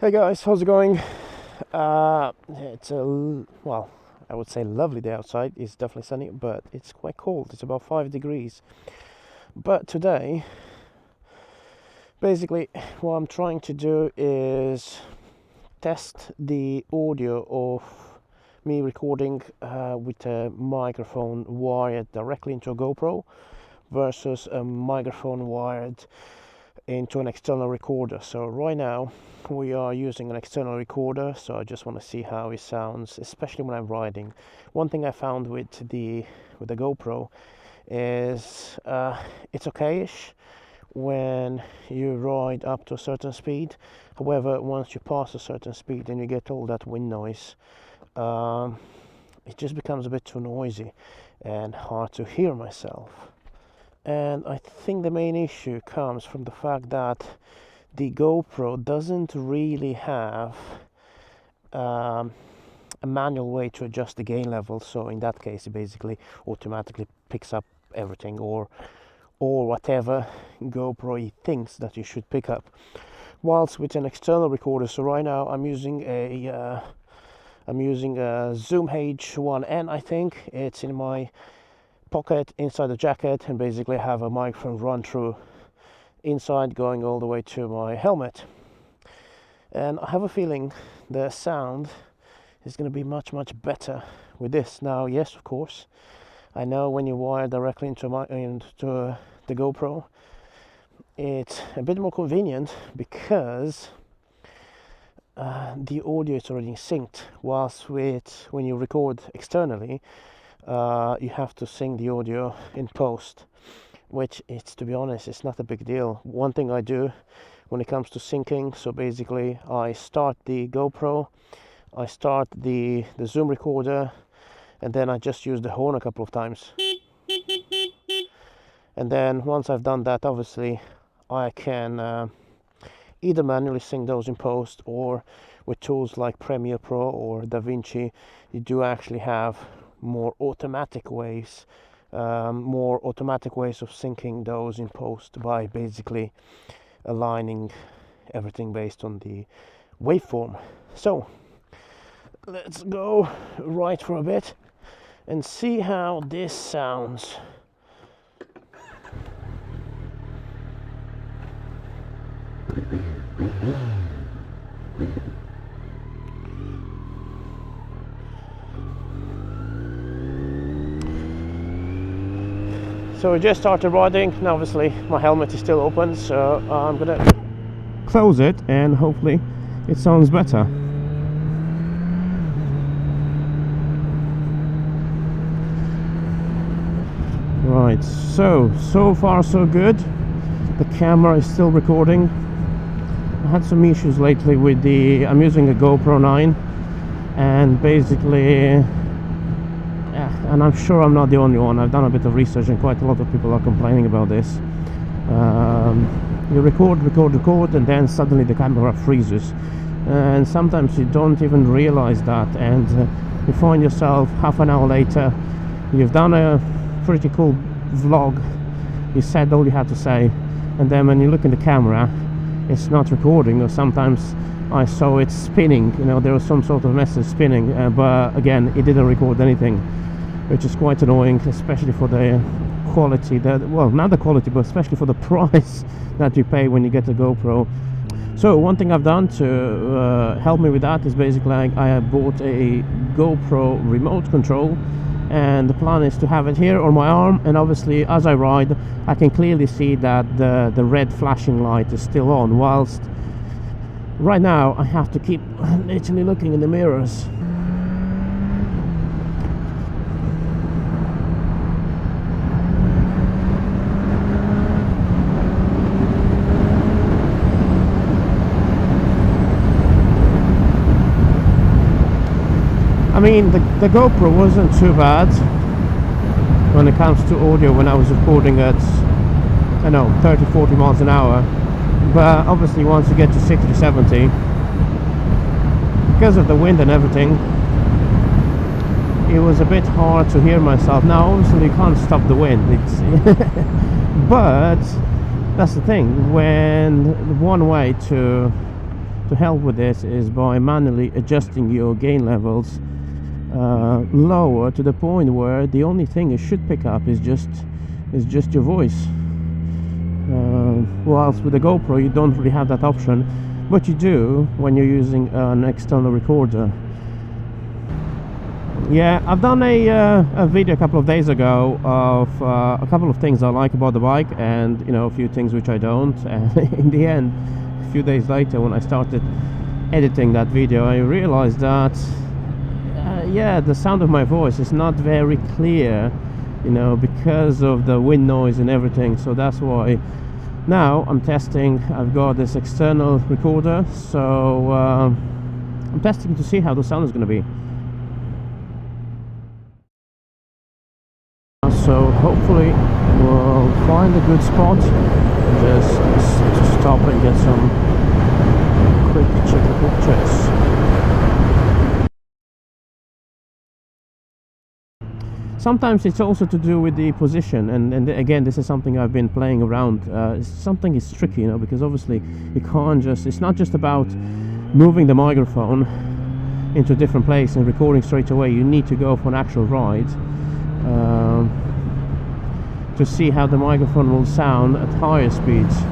Hey guys, how's it going? It's well, I would say lovely day outside. It's definitely sunny, but it's quite cold. It's about 5 degrees. But today, basically, what I'm trying to do is test the audio of me recording with a microphone wired directly into a GoPro versus a microphone wired into an external recorder. So right now we are using an external recorder, so I just want to see how it sounds, especially when I'm riding. One thing I found with the GoPro is it's okayish when you ride up to a certain speed. However, once you pass a certain speed and you get all that wind noise, it just becomes a bit too noisy and hard to hear myself. And I think the main issue comes from the fact that the GoPro doesn't really have a manual way to adjust the gain level. So in that case, it basically automatically picks up everything or whatever GoPro thinks that you should pick up. Whilst with an external recorder, so right now I'm using a Zoom H1N. I think it's in my pocket inside the jacket, and basically have a microphone run through inside going all the way to my helmet. And I have a feeling the sound is going to be much better with this. Now, yes, of course, I know when you wire directly into the GoPro, it's a bit more convenient because the audio is already synced, whilst when you record externally, you have to sync the audio in post, which it's, to be honest, it's not a big deal. One thing I do when it comes to syncing, so basically I start the GoPro, I start the Zoom recorder, and then I just use the horn a couple of times. And then once I've done that, obviously I can either manually sync those in post, or with tools like Premiere Pro or DaVinci, you do actually have more automatic ways of syncing those in post by basically aligning everything based on the waveform. So let's go right for a bit and see how this sounds. So we just started riding, and obviously my helmet is still open, so I'm gonna close it and hopefully it sounds better. Right, so far so good. The camera is still recording. I had some issues lately with I'm using a GoPro 9, and basically, and I'm sure I'm not the only one. I've done a bit of research and quite a lot of people are complaining about this. You record, and then suddenly the camera freezes, and sometimes you don't even realize that, and you find yourself half an hour later, you've done a pretty cool vlog, you said all you had to say, and then when you look in the camera, it's not recording, or sometimes I saw it spinning, there was some sort of message spinning, but again, it didn't record anything, which is quite annoying, especially for the quality, not the quality, but especially for the price that you pay when you get a GoPro. So one thing I've done to help me with that is basically I bought a GoPro remote control, and the plan is to have it here on my arm, and obviously as I ride I can clearly see that the red flashing light is still on, whilst right now I have to keep literally looking in the mirrors. I mean, the GoPro wasn't too bad when it comes to audio when I was recording at, 30-40 miles an hour, but obviously once you get to 60-70, because of the wind and everything, it was a bit hard to hear myself. Now obviously you can't stop the wind, but that's the thing, when one way to to help with this is by manually adjusting your gain levels lower to the point where the only thing it should pick up is just your voice. Whilst with the GoPro you don't really have that option, but you do when you're using an external recorder. Yeah, I've done a video a couple of days ago of a couple of things I like about the bike, and you know, a few things which I don't. And in the end, a few days later, when I started editing that video, I realized that yeah, the sound of my voice is not very clear, you know, because of the wind noise and everything. So that's why now I'm testing. I've got this external recorder, so I'm testing to see how the sound is going to be. So hopefully we'll find a good spot, just stop and get some quick chicken pictures. Sometimes it's also to do with the position, and again, this is something I've been playing around. Something is tricky, you know, because obviously you can't just, it's not just about moving the microphone into a different place and recording straight away. You need to go for an actual ride to see how the microphone will sound at higher speeds.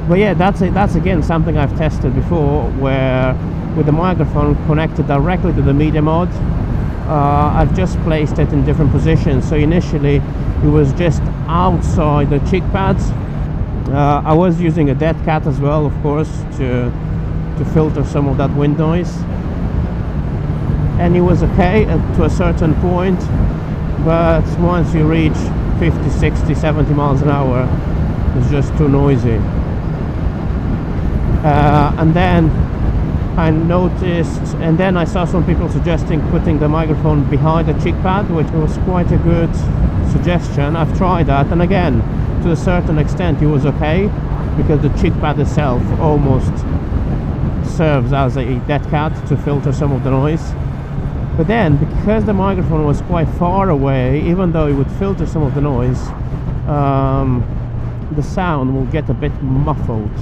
But yeah, that's again something I've tested before, where with the microphone connected directly to the media mod, I've just placed it in different positions. So initially it was just outside the cheek pads. I was using a dead cat as well, of course, to filter some of that wind noise, and it was okay to a certain point, but once you reach 50, 60, 70 miles an hour, it's just too noisy. And then I noticed, and then I saw some people suggesting putting the microphone behind the cheek pad, which was quite a good suggestion. I've tried that, and again, to a certain extent it was okay, because the cheek pad itself almost serves as a dead cat to filter some of the noise. But then, because the microphone was quite far away, even though it would filter some of the noise, the sound will get a bit muffled.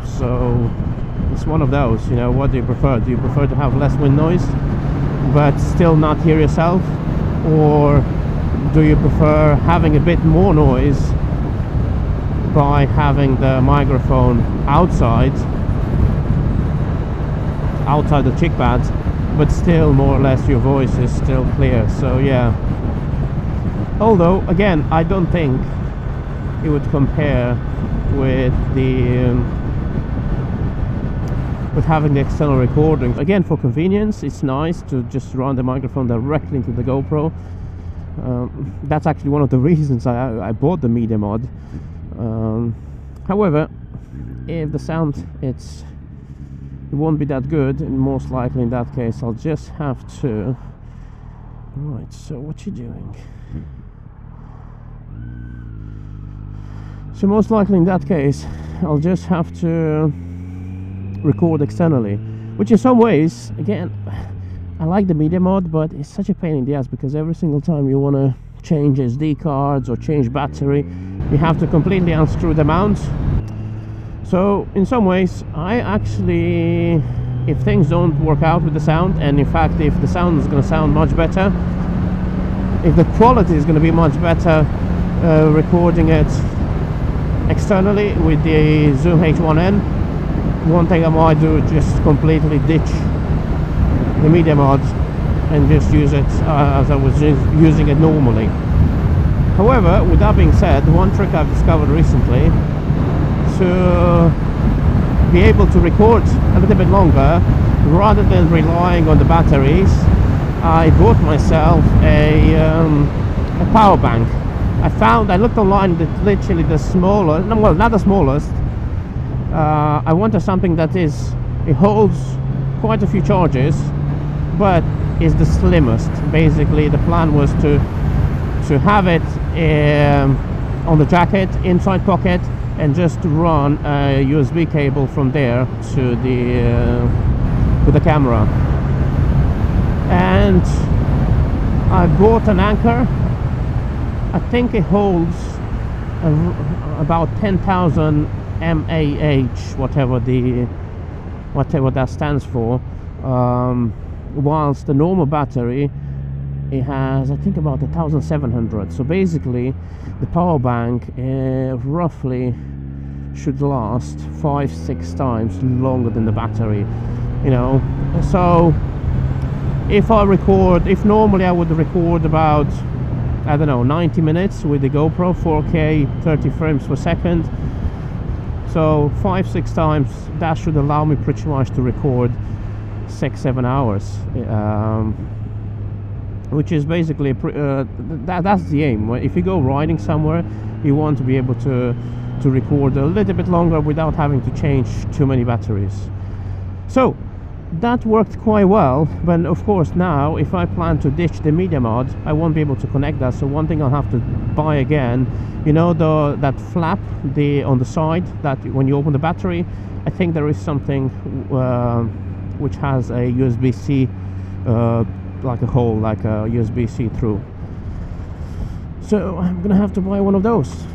So it's one of those, you know, what do you prefer? Do you prefer to have less wind noise but still not hear yourself, or do you prefer having a bit more noise by having the microphone outside the cheek pads, but still more or less your voice is still clear? So yeah, although again, I don't think it would compare with the with having the external recording. Again, for convenience, it's nice to just run the microphone directly into the GoPro. That's actually one of the reasons I bought the media mod. However, if the sound it won't be that good, and most likely in that case I'll just have to... Right, so what you doing? So most likely in that case I'll just have to record externally, which in some ways, again, I like the media mod, but it's such a pain in the ass, because every single time you want to change SD cards or change battery, you have to completely unscrew the mount. So in some ways, I actually, if things don't work out with the sound, and in fact if the sound is going to sound much better, if the quality is going to be much better recording it externally with the Zoom H1N, one thing I might do is just completely ditch the media mod and just use it as I was using it normally. However, with that being said, one trick I've discovered recently to be able to record a little bit longer rather than relying on the batteries, I bought myself a power bank. I looked online that literally the smallest, well, not the smallest, I wanted something that it holds quite a few charges, but is the slimmest. Basically, the plan was to have it on the jacket, inside pocket, and just run a USB cable from there to the camera. And I bought an anchor. I think it holds about 10,000 mAh, whatever that stands for, whilst the normal battery, it has, I think, about 1700. So basically the power bank roughly should last 5-6 times longer than the battery, you know. So if normally I would record about, I don't know, 90 minutes with the GoPro, 4K 30 frames per second, so 5-6 times, that should allow me pretty much to record 6-7 hours, which is basically that's the aim. If you go riding somewhere, you want to be able to record a little bit longer without having to change too many batteries. So that worked quite well, but of course now if I plan to ditch the media mod, I won't be able to connect that. So one thing I'll have to buy again, you know, that flap on the side that when you open the battery, I think there is something which has a USB-C like a hole, like a USB-C through. So I'm gonna have to buy one of those.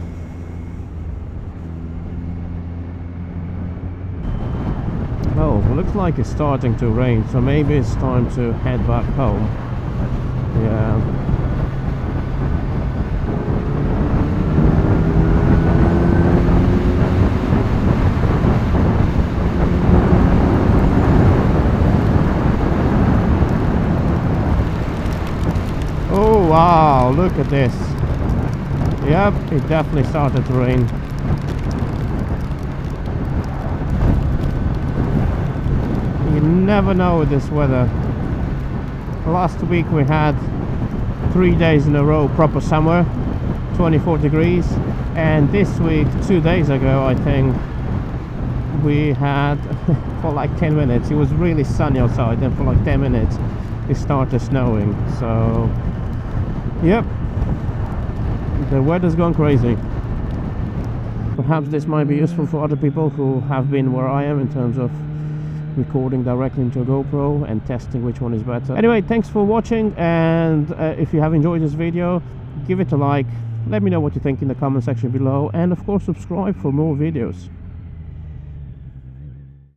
Oh, it looks like it's starting to rain, so maybe it's time to head back home. Yeah. Oh wow, look at this. Yep, it definitely started to rain. You never know with this weather. Last week we had 3 days in a row proper summer, 24 degrees, and this week, 2 days ago I think, we had for like 10 minutes, it was really sunny outside, and for like 10 minutes it started snowing. So yep, the weather's gone crazy. Perhaps this might be useful for other people who have been where I am in terms of recording directly into a GoPro and testing which one is better. Anyway, thanks for watching, and if you have enjoyed this video, give it a like, let me know what you think in the comment section below, and of course subscribe for more videos.